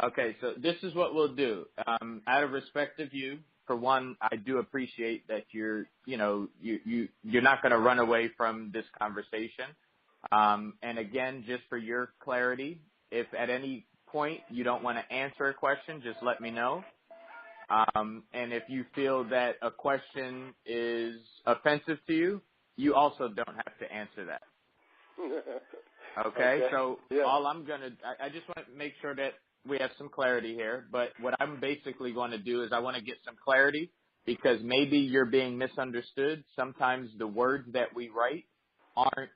Okay, so this is what we'll do. Out of respect of you, for one, I do appreciate that you're not going to run away from this conversation. And again, just for your clarity, if at any point you don't want to answer a question, just let me know. And if you feel that a question is offensive to you, you also don't have to answer that. Okay? So all I'm going to, I just want to make sure that we have some clarity here. But what I'm basically going to do is I want to get some clarity because maybe you're being misunderstood. Sometimes the words that we write aren't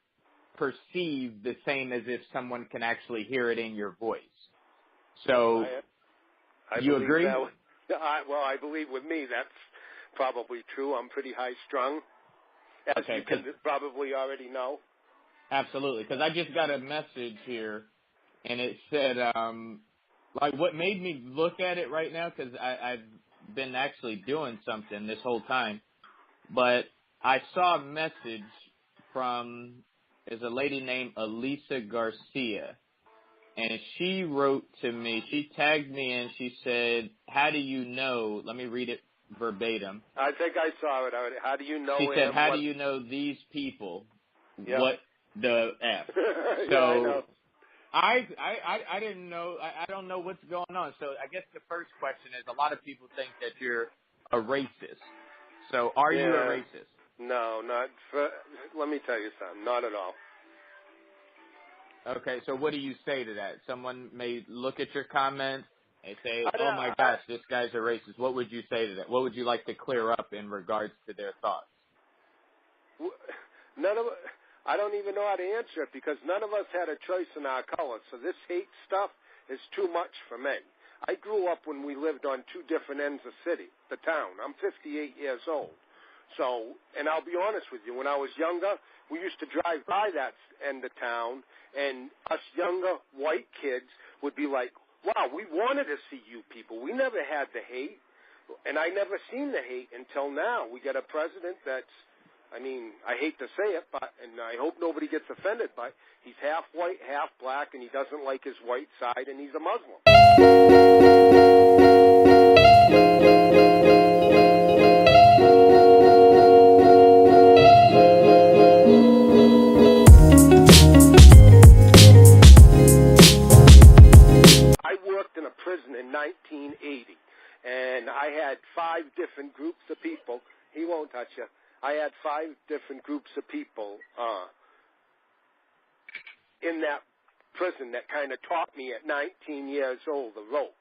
perceived the same as if someone can actually hear it in your voice. So I you agree? I believe with me that's probably true. I'm pretty high strung, as you can probably already know. Absolutely, because I just got a message here, and it said, like what made me look at it right now, because I've been actually doing something this whole time, but I saw a message from, there's a lady named Elisa Garcia, and she wrote to me, she tagged me in, she said, how do you know, let me read it verbatim. I think I saw it already. How do you know She said, how do you know these people? Yeah. What the F? So yeah, I know. I didn't know, I don't know what's going on. So I guess the first question is, a lot of people think that you're a racist. So are you a racist? No, not for, let me tell you something, not at all. Okay, so what do you say to that? Someone may look at your comments and say, oh my gosh, this guy's a racist. What would you say to that? What would you like to clear up in regards to their thoughts? I don't even know how to answer it because none of us had a choice in our color. So this hate stuff is too much for me. I grew up when we lived on two different ends of the town. I'm 58 years old. So, and I'll be honest with you, when I was younger, we used to drive by that end of town, and us younger white kids would be like, wow, we wanted to see you people. We never had the hate, and I never seen the hate until now. We got a president that's, I mean, I hate to say it, but, and I hope nobody gets offended, but he's half white, half black, and he doesn't like his white side, and he's a Muslim. I worked in a prison in 1980, and I had 5 different groups of people. He won't touch you. I had 5 different groups of people in that prison that kind of taught me at 19 years old the ropes.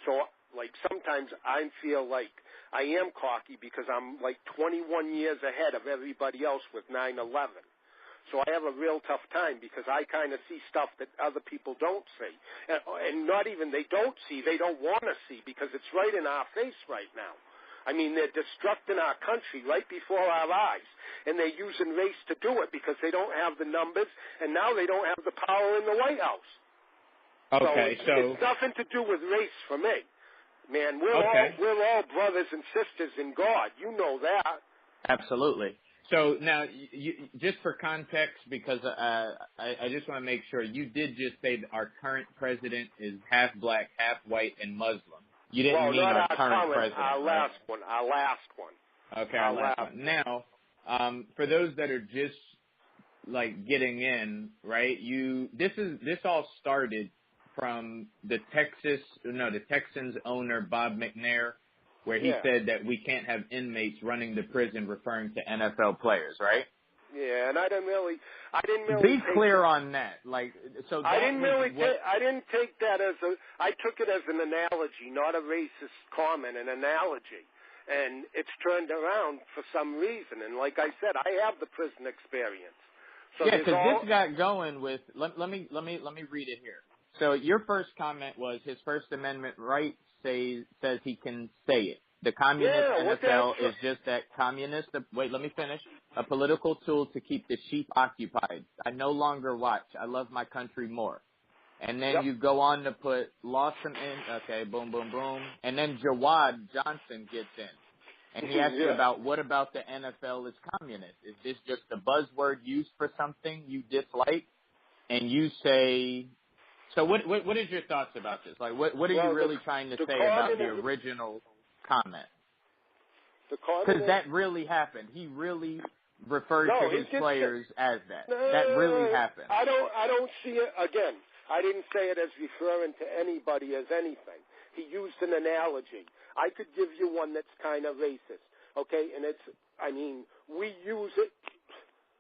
So, like, sometimes I feel like I am cocky because I'm like 21 years ahead of everybody else with 9/11. So I have a real tough time because I kind of see stuff that other people don't see. And not even they don't see, they don't want to see because it's right in our face right now. I mean, they're destructing our country right before our eyes, and they're using race to do it because they don't have the numbers, and now they don't have the power in the White House. Okay, so it's nothing to do with race for me. Man, we're all brothers and sisters in God. You know that. Absolutely. So now, just for context, because I just want to make sure, you did just say that our current president is half black, half white, and Muslim. You didn't mean our current president, our last one. Okay, our last one. Now, for those that are just like getting in, right? This all started from the Texans owner Bob McNair, where he said that we can't have inmates running the prison, referring to NFL players, right? Yeah, and I didn't really be clear on that. Like, so that I didn't take that as I took it as an analogy, not a racist comment, an analogy. And it's turned around for some reason. And like I said, I have the prison experience. So yeah, because this got going with. Let me read it here. So your first comment was his First Amendment right says he can say it. The communist NFL is just that communist. Wait, let me finish. A political tool to keep the sheep occupied. I no longer watch. I love my country more. And then you go on to put Lawson in. Okay, boom, boom, boom. And then Jawad Johnson gets in. And he asks you about what about the NFL is communist? Is this just a buzzword used for something you dislike? And you say So what is your thoughts about this? Like, what are you really trying to say about the original comment? Because that really happened. He really referred to his players as that. That really happened. I don't see it again. I didn't say it as referring to anybody as anything. He used an analogy. I could give you one that's kind of racist, okay? And we use it.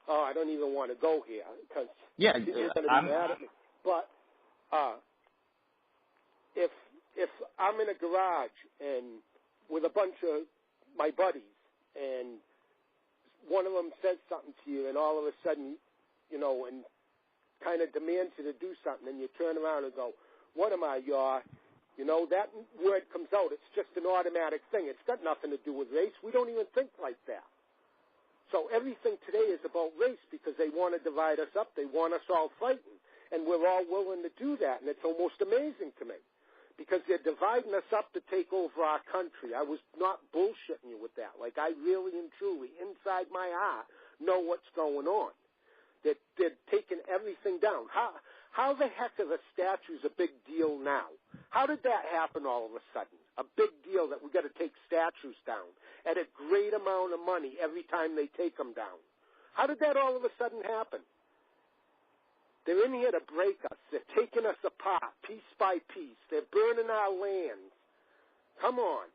Oh, I don't even want to go here because you're going to be mad at me. But if I'm in a garage and with a bunch of my buddies and one of them says something to you and all of a sudden, and kind of demands you to do something and you turn around and go, what am I, that word comes out. It's just an automatic thing. It's got nothing to do with race. We don't even think like that. So everything today is about race because they want to divide us up. They want us all fighting. And we're all willing to do that. And it's almost amazing to me because they're dividing us up to take over our country. I was not bullshitting you with that. Like, I really and truly, inside my heart, know what's going on. They're taking everything down. How the heck are the statues a big deal now? How did that happen all of a sudden? A big deal that we got to take statues down at a great amount of money every time they take them down. How did that all of a sudden happen? They're in here to break us. They're taking us apart piece by piece. They're burning our lands. Come on.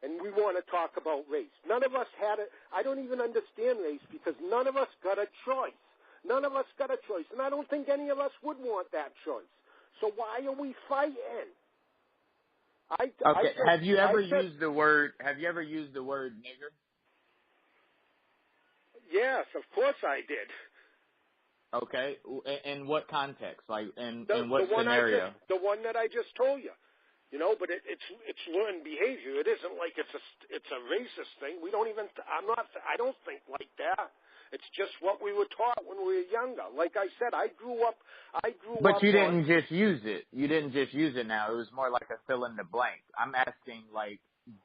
And we want to talk about race. None of us had it. I don't even understand race because none of us got a choice. None of us got a choice. And I don't think any of us would want that choice. So why are we fighting? Have you ever used the word nigger? Yes, of course I did. Okay. In what context? Like in what scenario? The one that I just told you. But it's learned behavior. It isn't like it's a racist thing. We don't even. I don't think like that. It's just what we were taught when we were younger. Like I said, I grew up. But you didn't just use it. You didn't just use it. Now it was more like a fill in the blank. I'm asking, like,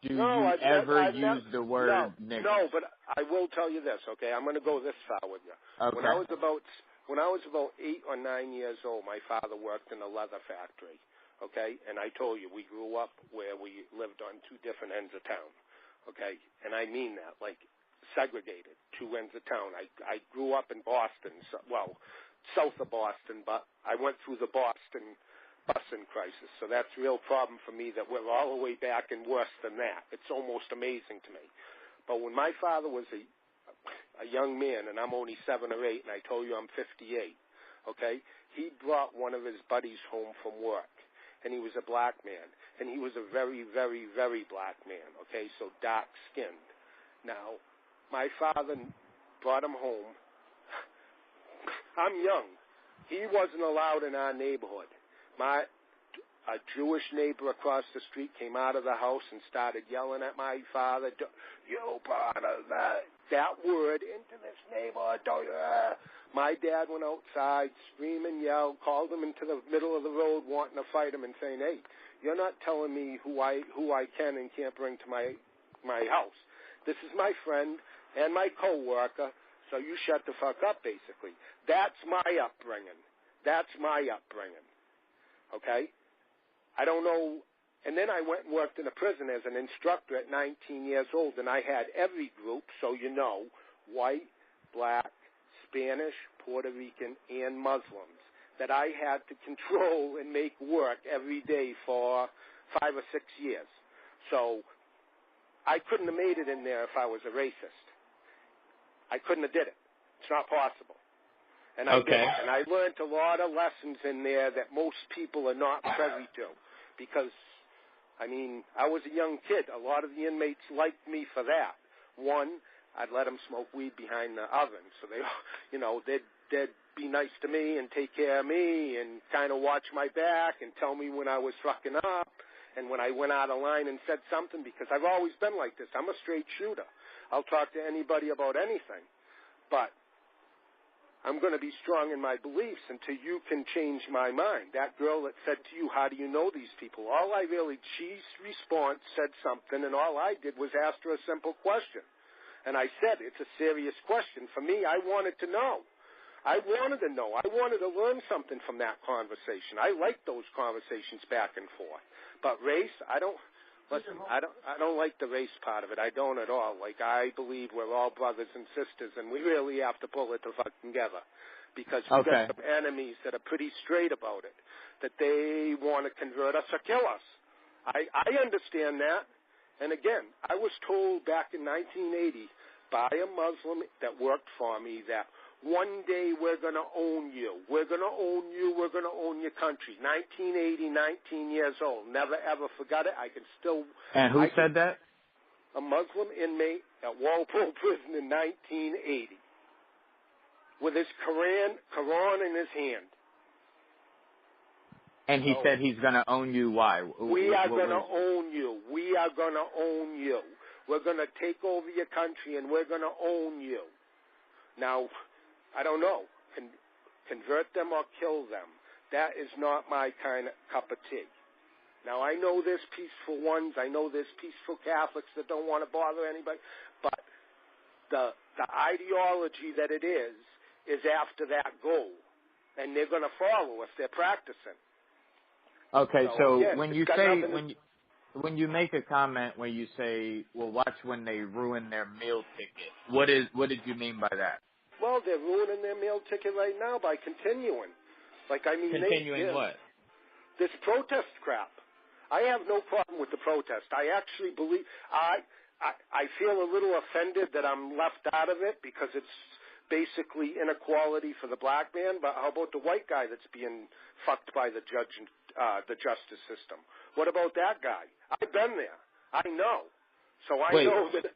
do you ever use the word nigger? No, but I will tell you this. Okay, I'm going to go this far with you. Okay. When I was about 8 or 9 years old, my father worked in a leather factory. Okay, and I told you we grew up where we lived on two different ends of town. Okay, and I mean that, like, segregated, two ends of town. I grew up in Boston, south of Boston, but I went through the Boston busing crisis. So that's a real problem for me that we're all the way back and worse than that. It's almost amazing to me. But when my father was a young man, and I'm only 7 or 8, and I told you I'm 58, okay, he brought one of his buddies home from work. And he was a black man. And he was a very, very, very black man, okay, so dark-skinned. Now, my father brought him home. I'm young. He wasn't allowed in our neighborhood. A Jewish neighbor across the street came out of the house and started yelling at my father, "You part of that word into this neighborhood, don't you?" My dad went outside, screaming, yelled, called him into the middle of the road, wanting to fight him and saying, "Hey, you're not telling me who I can and can't bring to my house. This is my friend and my coworker, so you shut the fuck up," basically. That's my upbringing. Okay? I don't know. And then I went and worked in a prison as an instructor at 19 years old, and I had every group, so white, black, Spanish, Puerto Rican, and Muslims that I had to control and make work every day for 5 or 6 years. So I couldn't have made it in there if I was a racist. I couldn't have did it. It's not possible. And I did. And I learned a lot of lessons in there that most people are not privy to because, I was a young kid. A lot of the inmates liked me for that. One, I'd let them smoke weed behind the oven. So they'd be nice to me and take care of me and kind of watch my back and tell me when I was fucking up and when I went out of line and said something because I've always been like this. I'm a straight shooter. I'll talk to anybody about anything. But I'm going to be strong in my beliefs until you can change my mind. That girl that said to you, "How do you know these people?" She's response said something, and all I did was ask her a simple question. And I said, it's a serious question. For me, I wanted to know. I wanted to know. I wanted to learn something from that conversation. I like those conversations back and forth. But race, I don't like the race part of it. I don't at all. Like, I believe we're all brothers and sisters, and we really have to pull it together, because we've got some enemies that are pretty straight about it, that they want to convert us or kill us. I understand that. And again, I was told back in 1980 by a Muslim that worked for me that one day we're going to own you. We're going to own you. We're going to own your country. 1980, 19 years old. Never, ever forgot it. I can still... And who said that? A Muslim inmate at Walpole Prison in 1980 with his Quran in his hand. And he said he's going to own you. Why? We are going to own you. We are going to own you. We're going to take over your country, and we're going to own you. Now, I don't know. Convert them or kill them. That is not my kind of cup of tea. Now, I know there's peaceful ones. I know there's peaceful Catholics that don't want to bother anybody. But the ideology that it is after that goal. And they're going to follow if they're practicing. Okay, so yeah, when you say when you make a comment where you say, "Well, watch when they ruin their meal ticket," what did you mean by that? Well, they're ruining their meal ticket right now by continuing. Continuing what? This protest crap. I have no problem with the protest. I actually believe I feel a little offended that I'm left out of it because it's basically inequality for the black man. But how about the white guy that's being fucked by the judge and the justice system? What about that guy? I've been there. I know. So I know that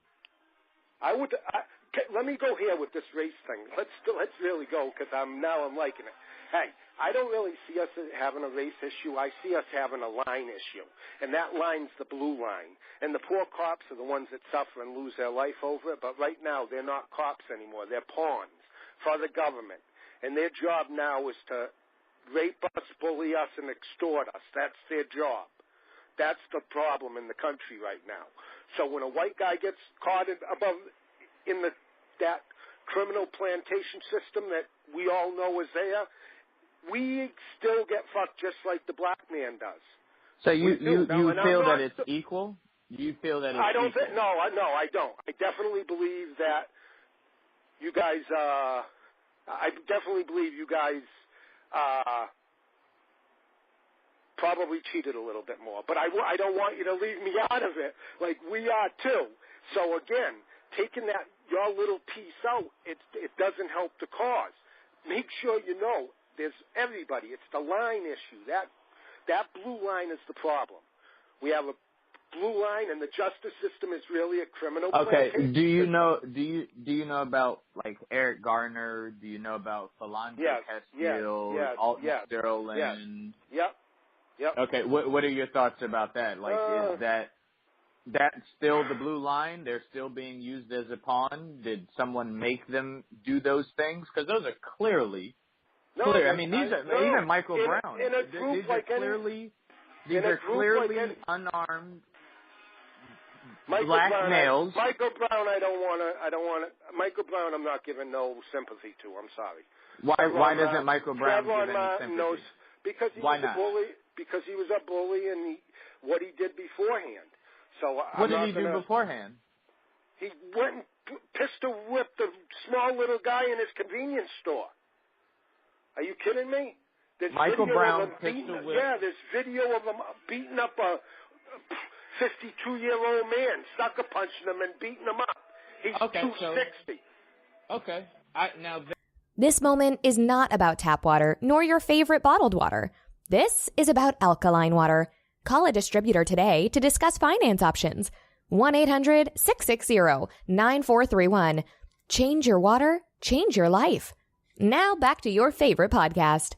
let me go here with this race thing. Let's really go, because I'm liking it. Hey, I don't really see us having a race issue. I see us having a line issue, and that line's the blue line. And the poor cops are the ones that suffer and lose their life over it. But right now, they're not cops anymore. They're pawns for the government, and their job now is to rape us, bully us, and extort us. That's their job. That's the problem in the country right now. So when a white guy gets caught in that criminal plantation system that we all know is there, we still get fucked just like the black man does. So you feel that it's equal? You feel that it's equal? No, I don't. I definitely believe that you guys. I definitely believe you guys probably cheated a little bit more. But I don't want you to leave me out of it, like we are too. So again, taking your little piece out, it doesn't help the cause. Make sure you know there's everybody. It's the line issue. That blue line is the problem. We have a blue line, and the justice system is really a criminal. Okay. Do you know about like Eric Garner? Do you know about Philando Castile, Alton Sterling? Yep. Okay. What are your thoughts about that? Like, is that's still the blue line? They're still being used as a pawn? Did someone make them do those things? Because those are clearly clear. I mean, even Michael Brown. These are clearly unarmed black males. Michael Brown, I don't want to. Michael Brown, I'm not giving no sympathy to. I'm sorry. Why doesn't Michael Brown give any sympathy? Because he was a bully. Because he was a bully, and what he did beforehand. So what did he do beforehand? He went and pistol whipped a small little guy in his convenience store. Are you kidding me? There's Michael Brown pistol whipped. Yeah, there's video of him beating up a 52-year-old man, sucker punching him and beating him up. He's 260. Okay. This moment is not about tap water nor your favorite bottled water. This is about alkaline water. Call a distributor today to discuss finance options. 1-800-660-9431. Change your water, change your life. Now back to your favorite podcast.